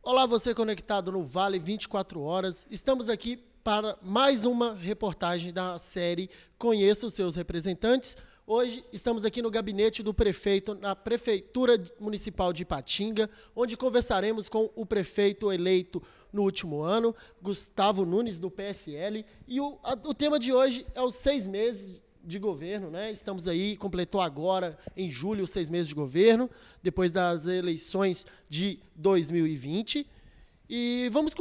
Olá, você conectado no Vale 24 Horas. Estamos aqui para mais uma reportagem da série Conheça os seus representantes. Hoje estamos aqui no gabinete do prefeito, na Prefeitura Municipal de Ipatinga, onde conversaremos com o prefeito eleito no último ano, Gustavo Nunes, do PSL. E o tema de hoje é os 6 meses de governo, né? Estamos aí, completou agora, em julho, os 6 meses de governo, depois das eleições de 2020. E vamos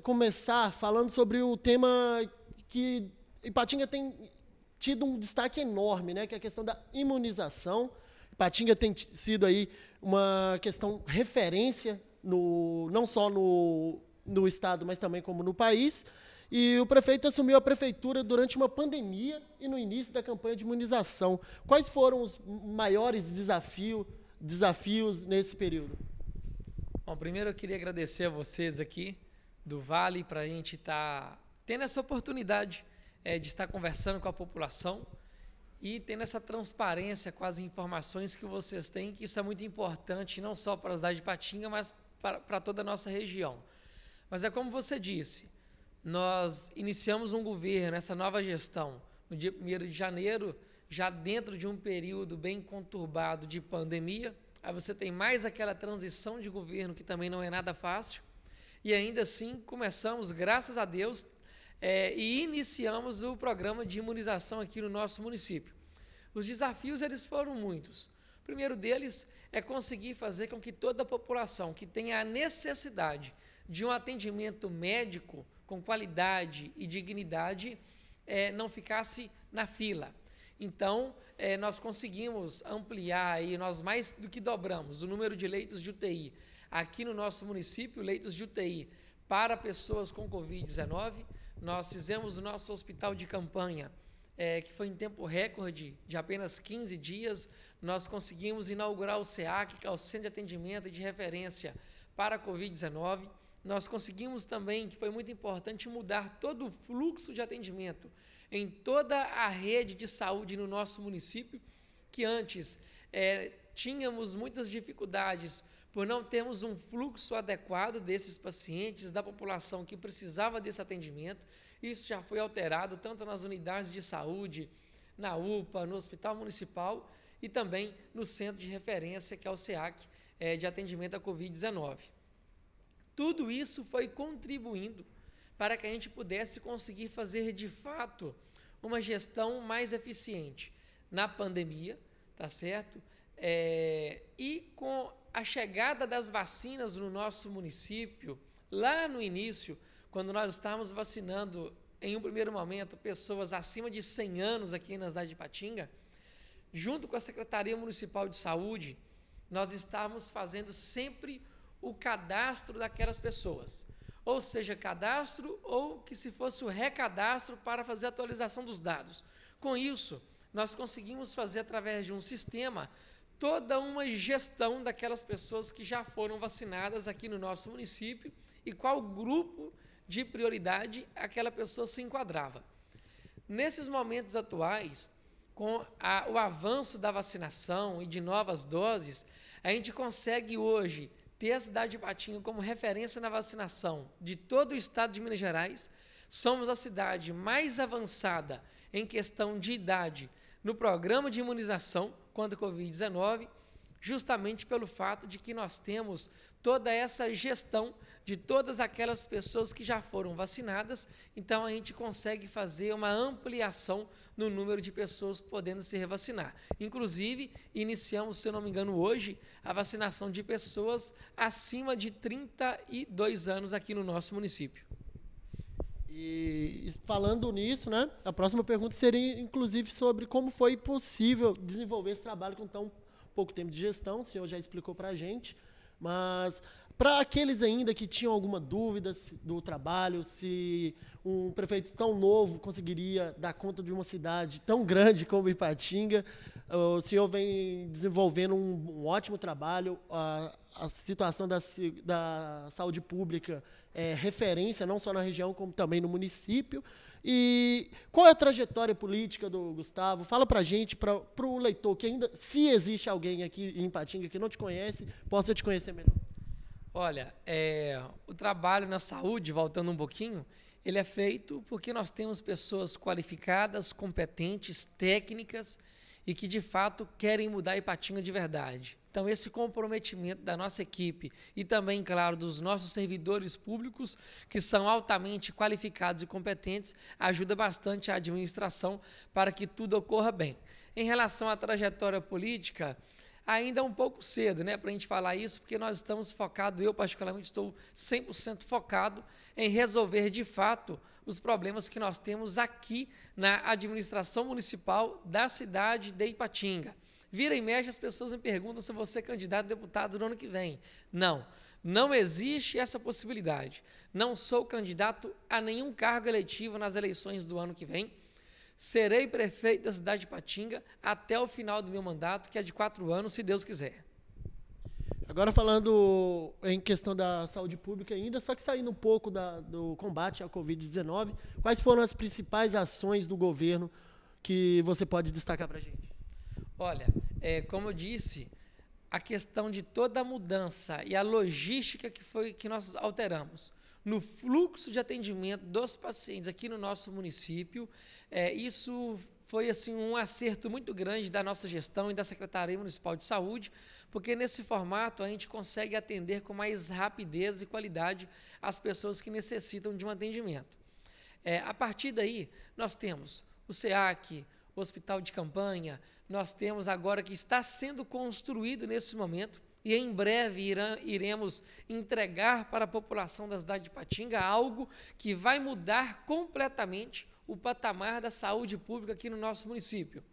começar falando sobre o tema que Ipatinga tem tido um destaque enorme, né? Que é a questão da imunização. Ipatinga tem sido aí uma questão referência, não só no estado, mas também como no país. E o prefeito assumiu a prefeitura durante uma pandemia e no início da campanha de imunização. Quais foram os maiores desafios nesse período? Bom, primeiro eu queria agradecer a vocês aqui do Vale para a gente estar tendo essa oportunidade de estar conversando com a população e tendo essa transparência com as informações que vocês têm, que isso é muito importante não só para a cidade de Ipatinga, mas para toda a nossa região. Mas é como você disse, nós iniciamos um governo, essa nova gestão, no dia 1º de janeiro, já dentro de um período bem conturbado de pandemia. Aí você tem mais aquela transição de governo que também não é nada fácil. E ainda assim começamos, graças a Deus, e iniciamos o programa de imunização aqui no nosso município. Os desafios eles foram muitos. O primeiro deles é conseguir fazer com que toda a população que tenha a necessidade de um atendimento médico com qualidade e dignidade não ficasse na fila. Então, nós conseguimos ampliar, aí, nós mais do que dobramos o número de leitos de UTI aqui no nosso município, leitos de UTI para pessoas com Covid-19. Nós fizemos o nosso hospital de campanha, que foi em tempo recorde de apenas 15 dias. Nós conseguimos inaugurar o SEAC, que é o Centro de Atendimento e de Referência para a Covid-19. Nós conseguimos também, que foi muito importante, mudar todo o fluxo de atendimento em toda a rede de saúde no nosso município, que antes tínhamos muitas dificuldades por não termos um fluxo adequado desses pacientes, da população que precisava desse atendimento. Isso já foi alterado tanto nas unidades de saúde, na UPA, no Hospital Municipal e também no Centro de Referência, que é o SEAC, de atendimento à Covid-19. Tudo isso foi contribuindo para que a gente pudesse conseguir fazer, de fato, uma gestão mais eficiente na pandemia, tá certo? E com a chegada das vacinas no nosso município, lá no início, quando nós estávamos vacinando, em um primeiro momento, pessoas acima de 100 anos aqui na cidade de Ipatinga, junto com a Secretaria Municipal de Saúde, nós estávamos fazendo sempre o cadastro daquelas pessoas, ou seja, cadastro ou que se fosse o recadastro para fazer a atualização dos dados. Com isso, nós conseguimos fazer através de um sistema toda uma gestão daquelas pessoas que já foram vacinadas aqui no nosso município e qual grupo de prioridade aquela pessoa se enquadrava. Nesses momentos atuais, com o avanço da vacinação e de novas doses, a gente consegue hoje ter a cidade de Ipatinga como referência na vacinação de todo o estado de Minas Gerais. Somos a cidade mais avançada em questão de idade no programa de imunização contra a Covid-19, justamente pelo fato de que nós temos toda essa gestão de todas aquelas pessoas que já foram vacinadas. Então a gente consegue fazer uma ampliação no número de pessoas podendo se revacinar. Inclusive, iniciamos, se eu não me engano, hoje, a vacinação de pessoas acima de 32 anos aqui no nosso município. E falando nisso, né, a próxima pergunta seria, inclusive, sobre como foi possível desenvolver esse trabalho com tão pouco tempo de gestão. O senhor já explicou para a gente, mas para aqueles ainda que tinham alguma dúvida do trabalho, se um prefeito tão novo conseguiria dar conta de uma cidade tão grande como Ipatinga, o senhor vem desenvolvendo um ótimo trabalho. A situação da saúde pública é referência, não só na região, como também no município. E qual é a trajetória política do Gustavo? Fala para a gente, para o leitor, que ainda, se existe alguém aqui em Ipatinga que não te conhece, possa te conhecer melhor. Olha, o trabalho na saúde, voltando um pouquinho, ele é feito porque nós temos pessoas qualificadas, competentes, técnicas e que de fato querem mudar Ipatinga de verdade. Então, esse comprometimento da nossa equipe e também, claro, dos nossos servidores públicos, que são altamente qualificados e competentes, ajuda bastante a administração para que tudo ocorra bem. Em relação à trajetória política, ainda é um pouco cedo, né, para a gente falar isso, porque nós estamos focados, eu particularmente estou 100% focado em resolver de fato os problemas que nós temos aqui na administração municipal da cidade de Ipatinga. Vira e mexe, as pessoas me perguntam se eu vou ser candidato a deputado no ano que vem. Não, não existe essa possibilidade. Não sou candidato a nenhum cargo eletivo nas eleições do ano que vem. Serei prefeito da cidade de Ipatinga até o final do meu mandato, que é de 4 anos, se Deus quiser. Agora falando em questão da saúde pública ainda, só que saindo um pouco do combate à Covid-19, quais foram as principais ações do governo que você pode destacar para a gente? Olha, como eu disse, a questão de toda a mudança e a logística que nós alteramos no fluxo de atendimento dos pacientes aqui no nosso município, isso foi assim um acerto muito grande da nossa gestão e da Secretaria Municipal de Saúde, porque nesse formato a gente consegue atender com mais rapidez e qualidade as pessoas que necessitam de um atendimento. A partir daí, nós temos o SEAC, o Hospital de Campanha, nós temos agora que está sendo construído nesse momento e em breve iremos entregar para a população da cidade de Ipatinga algo que vai mudar completamente o patamar da saúde pública aqui no nosso município.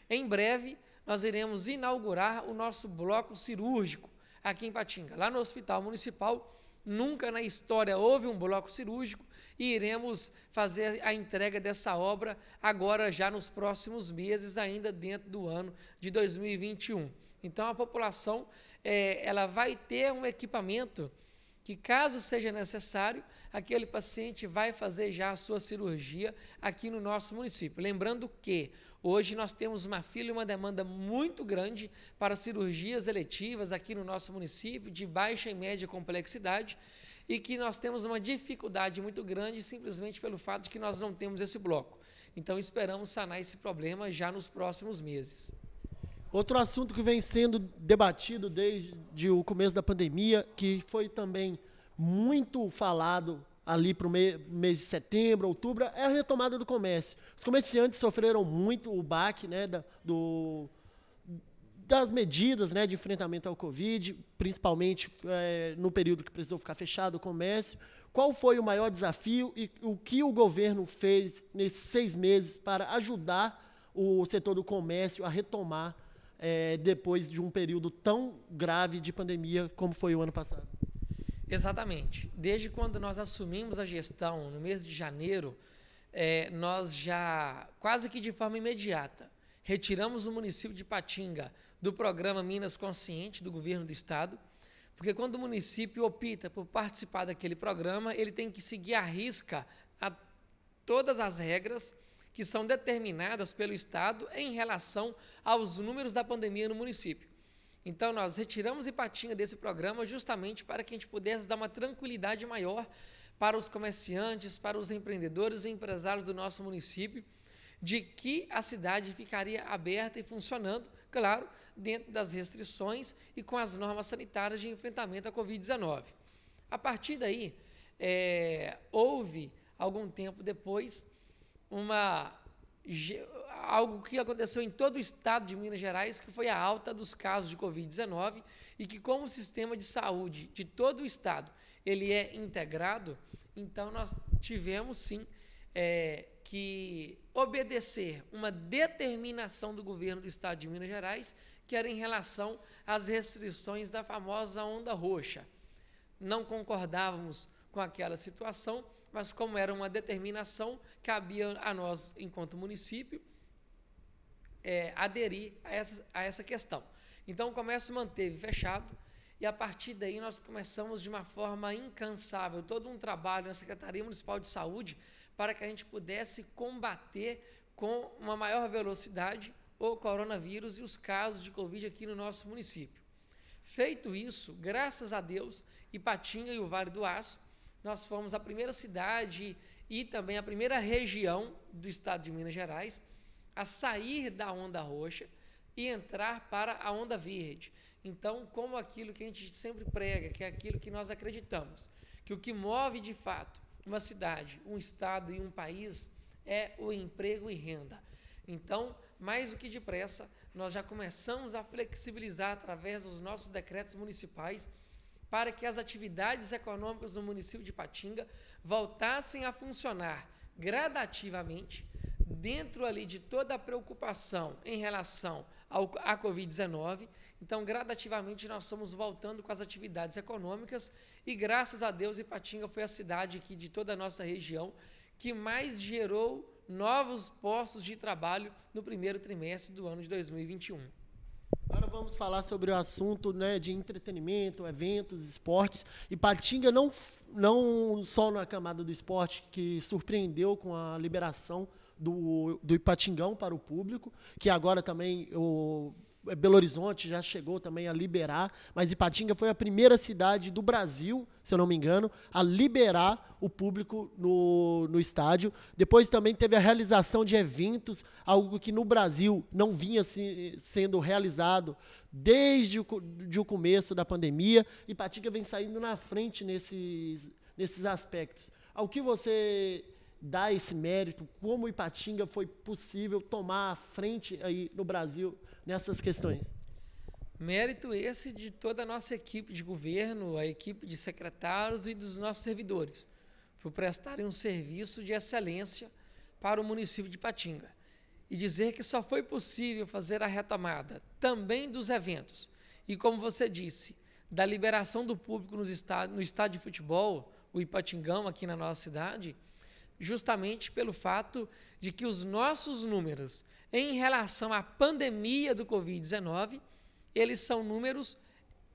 Em breve, nós iremos inaugurar o nosso bloco cirúrgico aqui em Ipatinga. Lá no Hospital Municipal, nunca na história houve um bloco cirúrgico e iremos fazer a entrega dessa obra agora já nos próximos meses, ainda dentro do ano de 2021. Então, a população ela vai ter um equipamento que, caso seja necessário, aquele paciente vai fazer já a sua cirurgia aqui no nosso município. Lembrando que hoje nós temos uma fila e uma demanda muito grande para cirurgias eletivas aqui no nosso município, de baixa e média complexidade, e que nós temos uma dificuldade muito grande simplesmente pelo fato de que nós não temos esse bloco. Então, esperamos sanar esse problema já nos próximos meses. Outro assunto que vem sendo debatido desde o começo da pandemia, que foi também muito falado ali para o mês de setembro, outubro, é a retomada do comércio. Os comerciantes sofreram muito o baque, né, das medidas, né, de enfrentamento ao Covid, principalmente no período que precisou ficar fechado o comércio. Qual foi o maior desafio e o que o governo fez nesses 6 meses para ajudar o setor do comércio a retomar depois de um período tão grave de pandemia como foi o ano passado? Exatamente. Desde quando nós assumimos a gestão, no mês de janeiro, nós já, quase que de forma imediata, retiramos o município de Ipatinga do programa Minas Consciente do governo do estado, porque quando o município opta por participar daquele programa, ele tem que seguir à risca todas as regras que são determinadas pelo estado em relação aos números da pandemia no município. Então, nós retiramos Ipatinga desse programa justamente para que a gente pudesse dar uma tranquilidade maior para os comerciantes, para os empreendedores e empresários do nosso município, de que a cidade ficaria aberta e funcionando, claro, dentro das restrições e com as normas sanitárias de enfrentamento à Covid-19. A partir daí, houve, algum tempo depois, algo que aconteceu em todo o estado de Minas Gerais, que foi a alta dos casos de Covid-19 e que, como o sistema de saúde de todo o estado ele é integrado, então nós tivemos sim que obedecer uma determinação do governo do estado de Minas Gerais, que era em relação às restrições da famosa onda roxa. Não concordávamos com aquela situação, mas como era uma determinação, cabia a nós, enquanto município, aderir a essa questão. Então, o comércio manteve fechado e, a partir daí, nós começamos de uma forma incansável todo um trabalho na Secretaria Municipal de Saúde para que a gente pudesse combater com uma maior velocidade o coronavírus e os casos de Covid aqui no nosso município. Feito isso, graças a Deus, Ipatinga e o Vale do Aço, nós fomos a primeira cidade e também a primeira região do estado de Minas Gerais a sair da onda roxa e entrar para a onda verde. Então, como aquilo que a gente sempre prega, que é aquilo que nós acreditamos, que o que move de fato uma cidade, um estado e um país é o emprego e renda. Então, mais do que depressa, nós já começamos a flexibilizar através dos nossos decretos municipais para que as atividades econômicas do município de Ipatinga voltassem a funcionar gradativamente, dentro ali de toda a preocupação em relação à Covid-19. Então, gradativamente, nós estamos voltando com as atividades econômicas e, graças a Deus, Ipatinga foi a cidade aqui de toda a nossa região que mais gerou novos postos de trabalho no primeiro trimestre do ano de 2021. Agora vamos falar sobre o assunto, né, de entretenimento, eventos, esportes. Ipatinga não só na camada do esporte, que surpreendeu com a liberação do Ipatingão para o público, que agora também o Belo Horizonte já chegou também a liberar, mas Ipatinga foi a primeira cidade do Brasil, se eu não me engano, a liberar o público no estádio. Depois também teve a realização de eventos, algo que no Brasil não vinha sendo realizado desde o começo da pandemia. Ipatinga vem saindo na frente nesses aspectos. Ao que você dá esse mérito, como Ipatinga foi possível tomar a frente aí no Brasil nessas questões? Mérito esse de toda a nossa equipe de governo, a equipe de secretários e dos nossos servidores, por prestarem um serviço de excelência para o município de Ipatinga. E dizer que só foi possível fazer a retomada também dos eventos e, como você disse, da liberação do público no estádio de futebol, o Ipatingão aqui na nossa cidade, justamente pelo fato de que os nossos números em relação à pandemia do Covid-19, eles são números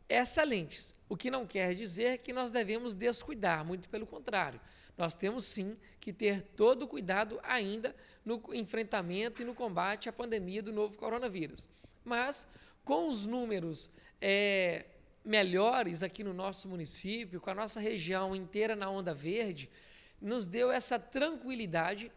excelentes, o que não quer dizer que nós devemos descuidar, muito pelo contrário. Nós temos sim que ter todo o cuidado ainda no enfrentamento e no combate à pandemia do novo coronavírus. Mas com os números melhores aqui no nosso município, com a nossa região inteira na onda verde, nos deu essa tranquilidade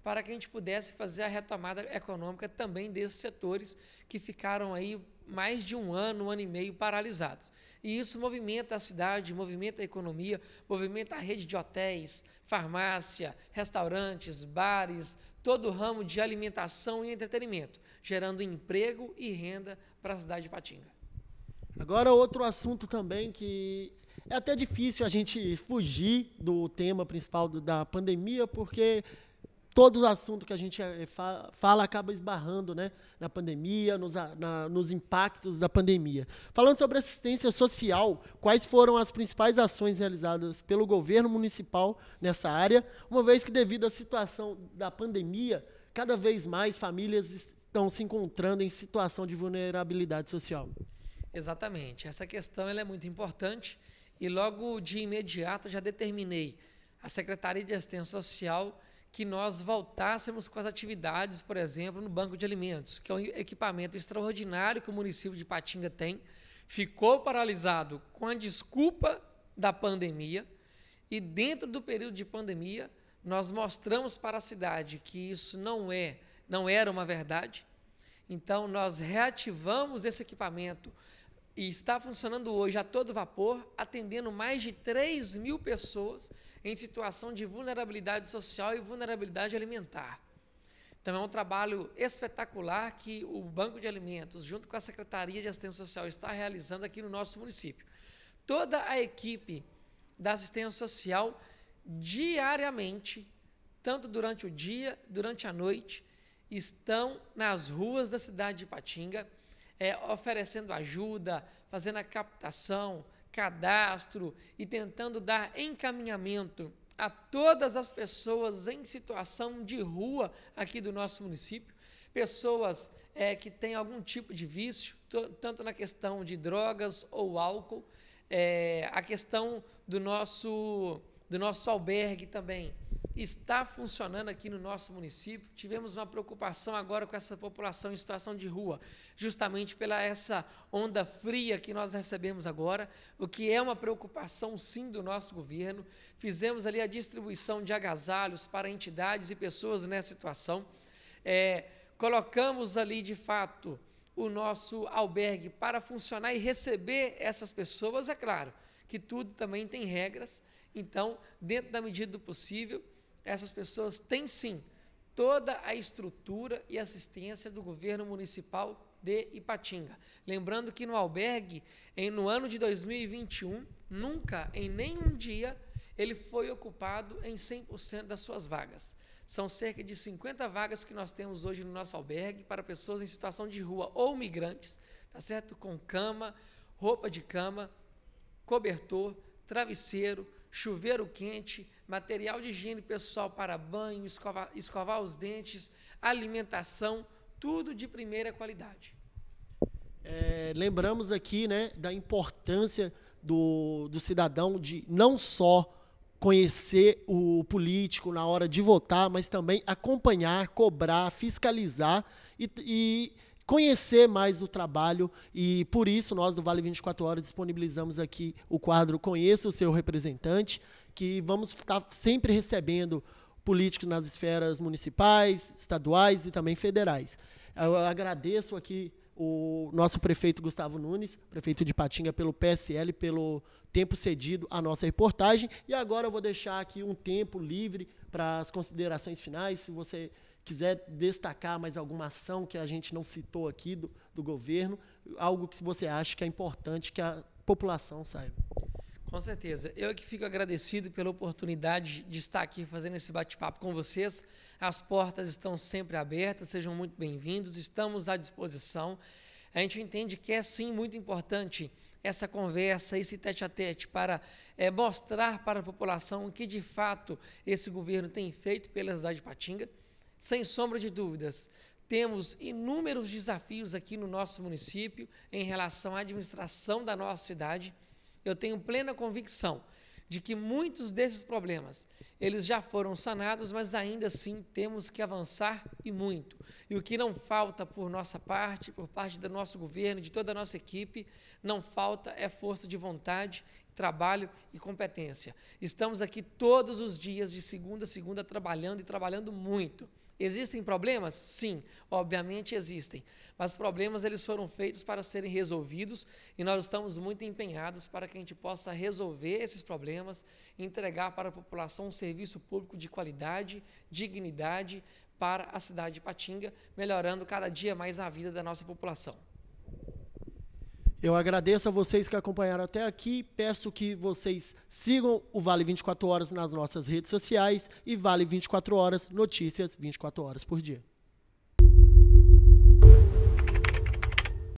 para que a gente pudesse fazer a retomada econômica também desses setores que ficaram aí mais de um ano e meio paralisados. E isso movimenta a cidade, movimenta a economia, movimenta a rede de hotéis, farmácia, restaurantes, bares, todo o ramo de alimentação e entretenimento, gerando emprego e renda para a cidade de Ipatinga. Agora, outro assunto também que é até difícil a gente fugir do tema principal da pandemia, porque todo o assunto que a gente fala acaba esbarrando, né, na pandemia, nos impactos da pandemia. Falando sobre assistência social, quais foram as principais ações realizadas pelo governo municipal nessa área, uma vez que, devido à situação da pandemia, cada vez mais famílias estão se encontrando em situação de vulnerabilidade social? Exatamente. Essa questão ela é muito importante e logo de imediato já determinei à Secretaria de Assistência Social que nós voltássemos com as atividades, por exemplo, no Banco de Alimentos, que é um equipamento extraordinário que o município de Ipatinga tem, ficou paralisado com a desculpa da pandemia e dentro do período de pandemia nós mostramos para a cidade que isso não era uma verdade. Então nós reativamos esse equipamento e está funcionando hoje a todo vapor, atendendo mais de 3.000 pessoas em situação de vulnerabilidade social e vulnerabilidade alimentar. Então, é um trabalho espetacular que o Banco de Alimentos, junto com a Secretaria de Assistência Social, está realizando aqui no nosso município. Toda a equipe da assistência social, diariamente, tanto durante o dia, durante a noite, estão nas ruas da cidade de Ipatinga, oferecendo ajuda, fazendo a captação, cadastro e tentando dar encaminhamento a todas as pessoas em situação de rua aqui do nosso município, pessoas que têm algum tipo de vício, tanto na questão de drogas ou álcool, a questão do nosso albergue também, está funcionando aqui no nosso município. Tivemos uma preocupação agora com essa população em situação de rua, justamente pela essa onda fria que nós recebemos agora, o que é uma preocupação sim do nosso governo. Fizemos ali a distribuição de agasalhos para entidades e pessoas nessa situação. Colocamos ali de fato o nosso albergue para funcionar e receber essas pessoas. É claro que tudo também tem regras, então, dentro da medida do possível, essas pessoas têm sim toda a estrutura e assistência do governo municipal de Ipatinga. Lembrando que no albergue, no ano de 2021, nunca, em nenhum dia, ele foi ocupado em 100% das suas vagas. São cerca de 50 vagas que nós temos hoje no nosso albergue para pessoas em situação de rua ou migrantes, tá certo? Com cama, roupa de cama, cobertor, travesseiro, chuveiro quente, material de higiene pessoal para banho, escovar os dentes, alimentação, tudo de primeira qualidade. Lembramos aqui, né, da importância do cidadão de não só conhecer o político na hora de votar, mas também acompanhar, cobrar, fiscalizar e conhecer mais o trabalho, e por isso nós do Vale 24 Horas disponibilizamos aqui o quadro Conheça o Seu Representante, que vamos estar sempre recebendo políticos nas esferas municipais, estaduais e também federais. Eu agradeço aqui o nosso prefeito Gustavo Nunes, prefeito de Ipatinga, pelo PSL, pelo tempo cedido à nossa reportagem, e agora eu vou deixar aqui um tempo livre para as considerações finais, se você quiser destacar mais alguma ação que a gente não citou aqui do governo, algo que você acha que é importante que a população saiba. Com certeza. Eu que fico agradecido pela oportunidade de estar aqui fazendo esse bate-papo com vocês. As portas estão sempre abertas, sejam muito bem-vindos, estamos à disposição. A gente entende que é sim muito importante essa conversa, esse tete-a-tete para mostrar para a população o que de fato esse governo tem feito pela cidade de Ipatinga. Sem sombra de dúvidas, temos inúmeros desafios aqui no nosso município em relação à administração da nossa cidade. Eu tenho plena convicção de que muitos desses problemas, eles já foram sanados, mas ainda assim temos que avançar e muito. E o que não falta por nossa parte, por parte do nosso governo, de toda a nossa equipe, não falta é força de vontade, trabalho e competência. Estamos aqui todos os dias, de segunda a segunda, trabalhando e trabalhando muito. Existem problemas? Sim, obviamente existem, mas os problemas eles foram feitos para serem resolvidos e nós estamos muito empenhados para que a gente possa resolver esses problemas, entregar para a população um serviço público de qualidade, dignidade para a cidade de Ipatinga, melhorando cada dia mais a vida da nossa população. Eu agradeço a vocês que acompanharam até aqui, peço que vocês sigam o Vale 24 Horas nas nossas redes sociais e Vale 24 Horas, notícias 24 horas por dia.